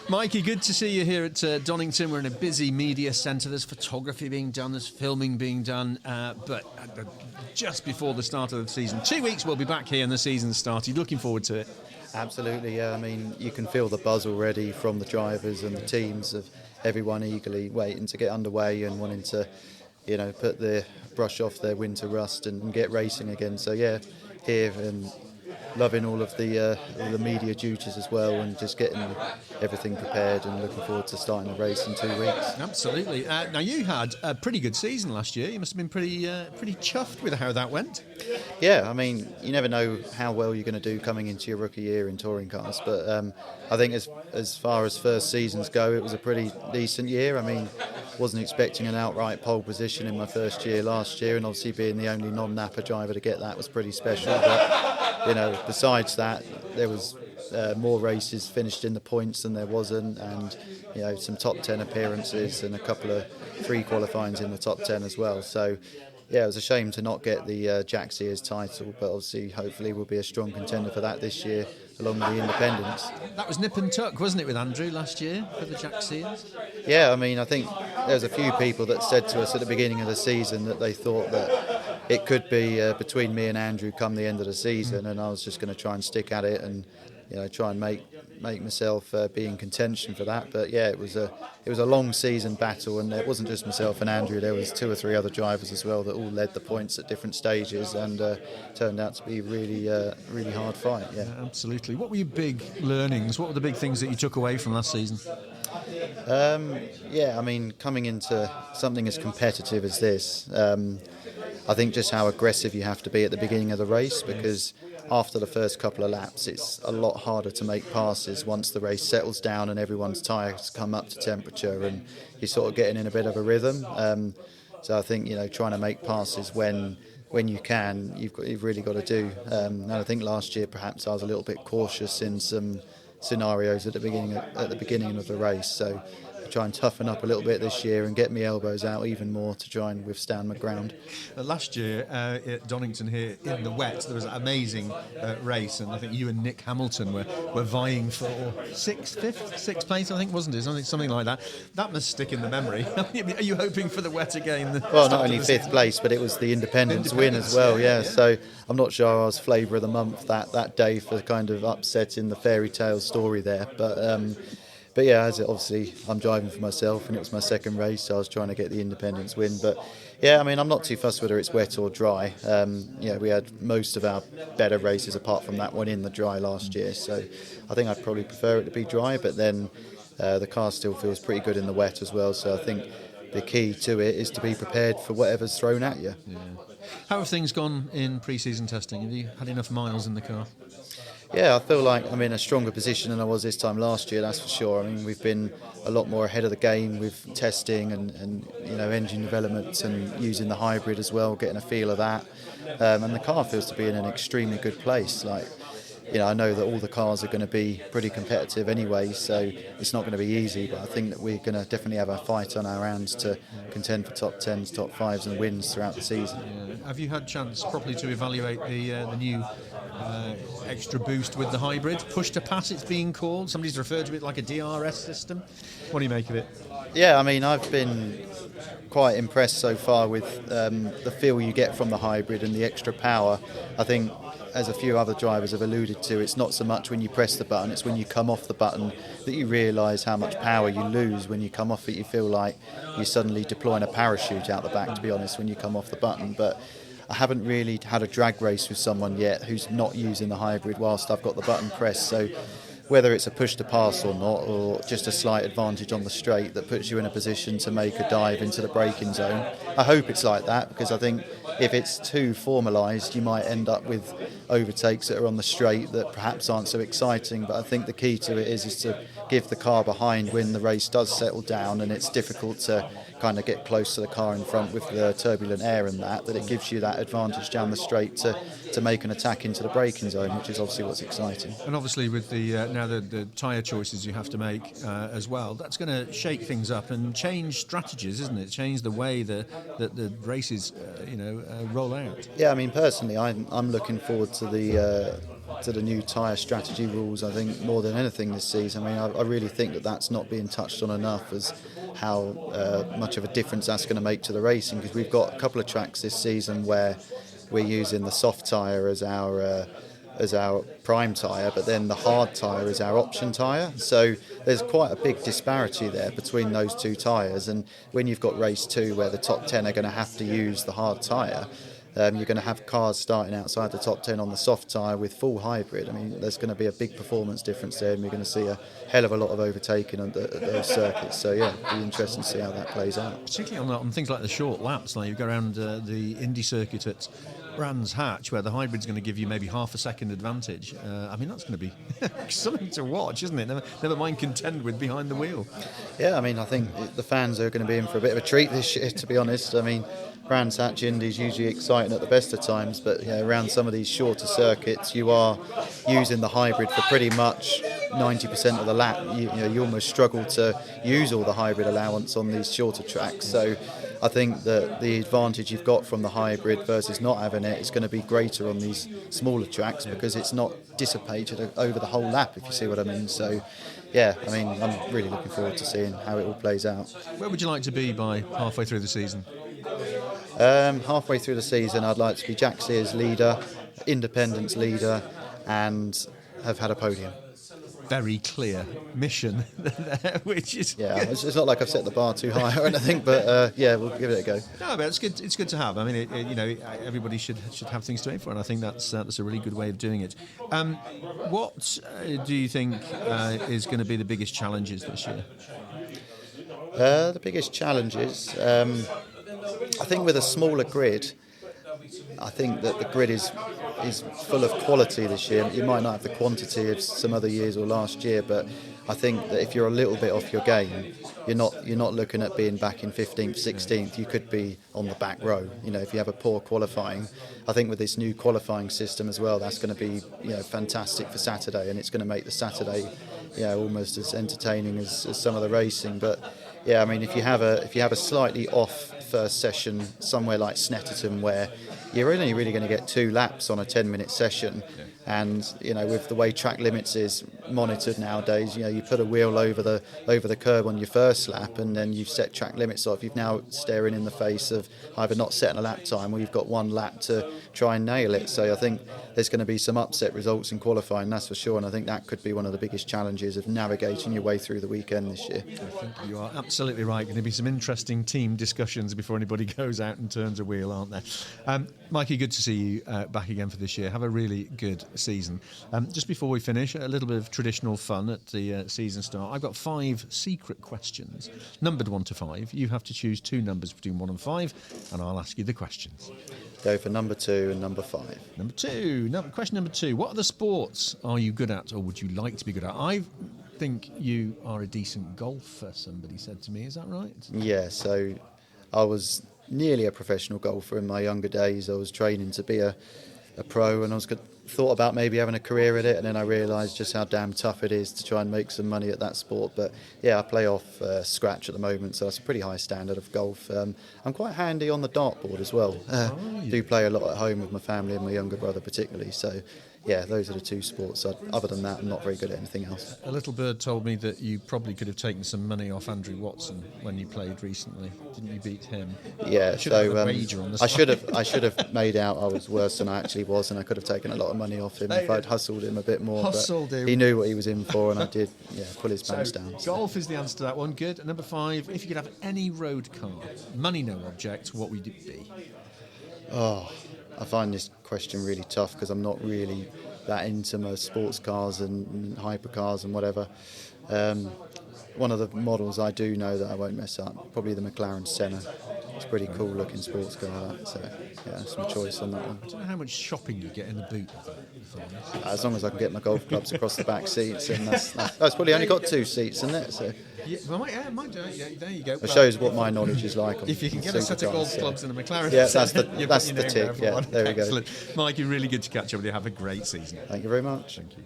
Mikey, good to see you here at Donington. We're in a busy media centre. There's photography being done, there's filming being done, but just before the start of the season. 2 weeks we'll be back here and the season's started. Looking forward to it. Absolutely, yeah. I mean, you can feel the buzz already from the drivers and the teams of everyone eagerly waiting to get underway and wanting to, put the brush off their winter rust and get racing again. So yeah, here and loving all of the media duties as well, and just getting everything prepared and looking forward to starting the race in 2 weeks. Absolutely. Now you had a pretty good season last year. You must have been pretty chuffed with how that went. Yeah, I mean, you never know how well you're going to do coming into your rookie year in touring cars, but I think as far as first seasons go, it was a pretty decent year. I mean, wasn't expecting an outright pole position in my first year last year, and obviously being the only non-Napa driver to get that was pretty special. But besides that, there was more races finished in the points than there wasn't, and some top 10 appearances and a couple of free qualifyings in the top 10 as well. So yeah, it was a shame to not get the Jack Sears title, but obviously hopefully we'll be a strong contender for that this year along with the independents. That was nip and tuck, wasn't it, with Andrew last year for the Jack Sears? Yeah, I mean, I think there's a few people that said to us at the beginning of the season that they thought that it could be between me and Andrew come the end of the season, and I was just going to try and stick at it and try and make myself be in contention for that. But yeah, it was a long season battle, and it wasn't just myself and Andrew. There was 2 or 3 other drivers as well that all led the points at different stages, and turned out to be really hard fight. Yeah, absolutely. What were your big learnings? What were the big things that you took away from last season? Yeah, I mean, coming into something as competitive as this, I think just how aggressive you have to be at the beginning of the race, because after the first couple of laps, it's a lot harder to make passes once the race settles down and everyone's tyres come up to temperature and you're sort of getting in a bit of a rhythm. So I think trying to make passes when you can, you've really got to do. And I think last year perhaps I was a little bit cautious in some scenarios at the beginning of the race. So try and toughen up a little bit this year and get my elbows out even more to try and withstand my ground. Last year at Donington here in the wet, there was an amazing race, and I think you and Nick Hamilton were vying for sixth place, I think, wasn't it? Something like that. That must stick in the memory. Are you hoping for the wet again? Well, not only 5th place, but it was the Independence win as well, yeah. So I'm not sure I was flavour of the month that day for kind of upsetting the fairy tale story there, But yeah, obviously I'm driving for myself, and it was my second race, so I was trying to get the Independence win. But yeah, I mean, I'm not too fussed whether it's wet or dry. We had most of our better races apart from that one in the dry last year, so I think I'd probably prefer it to be dry. But then the car still feels pretty good in the wet as well, so I think the key to it is to be prepared for whatever's thrown at you. Yeah. How have things gone in pre-season testing? Have you had enough miles in the car? Yeah, I feel like I'm in a stronger position than I was this time last year, that's for sure. I mean, we've been a lot more ahead of the game with testing and engine development and using the hybrid as well, getting a feel of that. And the car feels to be in an extremely good place. I know that all the cars are going to be pretty competitive anyway, so it's not going to be easy, but I think that we're going to definitely have a fight on our hands to contend for top 10s, top 5s and wins throughout the season. Yeah. Have you had a chance properly to evaluate the new extra boost with the hybrid? Push to pass, it's being called. Somebody's referred to it like a DRS system. What do you make of it? Yeah, I mean, I've been quite impressed so far with the feel you get from the hybrid and the extra power. I think, as a few other drivers have alluded to, it's not so much when you press the button, it's when you come off the button that you realise how much power you lose. When you come off it, you feel like you're suddenly deploying a parachute out the back, to be honest, when you come off the button. But I haven't really had a drag race with someone yet who's not using the hybrid whilst I've got the button pressed. So whether it's a push to pass or not, or just a slight advantage on the straight that puts you in a position to make a dive into the braking zone, I hope it's like that, because I think if it's too formalised, you might end up with overtakes that are on the straight that perhaps aren't so exciting. But I think the key to it is to give the car behind when the race does settle down and it's difficult to kind of get close to the car in front with the turbulent air and that it gives you that advantage down the straight to make an attack into the braking zone, which is obviously what's exciting. And obviously with the now the tyre choices you have to make as well, that's going to shake things up and change strategies, isn't it? Change the way the races roll out. Yeah, I mean, personally, I'm looking forward to the to the new tyre strategy rules, I think, more than anything this season. I mean, I really think that that's not being touched on enough as how much of a difference that's going to make to the racing, because we've got a couple of tracks this season where we're using the soft tyre as our prime tyre, but then the hard tyre is our option tyre. So there's quite a big disparity there between those two tyres, and when you've got race 2 where the top 10 are going to have to use the hard tyre, you're going to have cars starting outside the top 10 on the soft tyre with full hybrid. I mean, there's going to be a big performance difference there, and you're going to see a hell of a lot of overtaking on those circuits. So yeah, it'll be interesting to see how that plays out. Particularly on things like the short laps, like you go around the Indy circuit at Brands Hatch, where the hybrid's going to give you maybe half a second advantage. I mean, that's going to be something to watch, isn't it? Never mind contend with behind the wheel. Yeah, I mean, I think the fans are going to be in for a bit of a treat this year, to be honest. I mean, Brands Hatch Indy is usually exciting at the best of times, but around some of these shorter circuits, you are using the hybrid for pretty much 90% of the lap. You almost struggle to use all the hybrid allowance on these shorter tracks. So I think that the advantage you've got from the hybrid versus not having it is going to be greater on these smaller tracks, because it's not dissipated over the whole lap, if you see what I mean. So yeah, I mean, I'm really looking forward to seeing how it all plays out. Where would you like to be by halfway through the season? Halfway through the season, I'd like to be Jack Sears leader, Independence leader, and have had a podium. Very clear mission, which is it's not like I've set the bar too high or anything, but we'll give it a go. No, but it's good. It's good to have. I mean, everybody should have things to aim for, and I think that's a really good way of doing it. What do you think is going to be the biggest challenges this year? The biggest challenges, I think, with a smaller grid. I think that the grid is full of quality this year. You might not have the quantity of some other years or last year, but I think that if you're a little bit off your game, you're not looking at being back in 15th, 16th. You could be on the back row. If you have a poor qualifying, I think with this new qualifying system as well, that's going to be fantastic for Saturday, and it's going to make the Saturday almost as entertaining as some of the racing. But yeah, I mean, if you have a slightly off first session somewhere like Snetterton, where you're only really going to get 2 laps on a 10-minute session, and with the way track limits is monitored nowadays, you put a wheel over the curb on your first lap, and then you've set track limits off. You've now staring in the face of either not setting a lap time, or you've got 1 lap to try and nail it. So I think there's going to be some upset results in qualifying, that's for sure, and I think that could be one of the biggest challenges of navigating your way through the weekend this year. I think you are absolutely right. Going to be some interesting team discussions before anybody goes out and turns a wheel, aren't there? Mikey, good to see you back again for this year. Have a really good season. Just before we finish, a little bit of traditional fun at the season start. I've got 5 secret questions, numbered 1 to 5. You have to choose 2 numbers between 1 and 5, and I'll ask you the questions. Go for number 2 and number 5. Number 2. Question number 2. What other sports are you good at, or would you like to be good at? I think you are a decent golfer, somebody said to me. Is that right? Yeah, so I was nearly a professional golfer in my younger days. I was training to be a pro, and I thought about maybe having a career at it, and then I realised just how damn tough it is to try and make some money at that sport. But yeah, I play off scratch at the moment, so that's a pretty high standard of golf. I'm quite handy on the dartboard as well. Do play a lot at home with my family and my younger brother particularly, so yeah, those are the 2 sports. Other than that, I'm not very good at anything else. A little bird told me that you probably could have taken some money off Andrew Watson when you played recently. Didn't you beat him? Yeah, I should have made out I was worse than I actually was, and I could have taken a lot of money off him if I'd hustled him a bit more. But he knew what he was in for, and I did pull his pants down. Golf is the answer to that one. Good. And number 5, if you could have any road car, money no object, what would it be? I find this question really tough because I'm not really that into most sports cars and hypercars and whatever. One of the models I do know that I won't mess up, probably the McLaren Senna. It's a pretty cool looking sports car, that. So yeah, that's my choice on that one. I don't know how much shopping you get in the boot of that. As long as I can get my golf clubs across the back seats, and that's probably only got 2 seats, isn't it? So yeah, well, might do it. Yeah, there you go. It shows what my knowledge is like. If you can get a set of golf clubs and a McLaren, yeah, that's the tick. Yeah, there we go. Excellent, Mikey. Really good to catch up with you. Have a great season. Thank you very much. Thank you.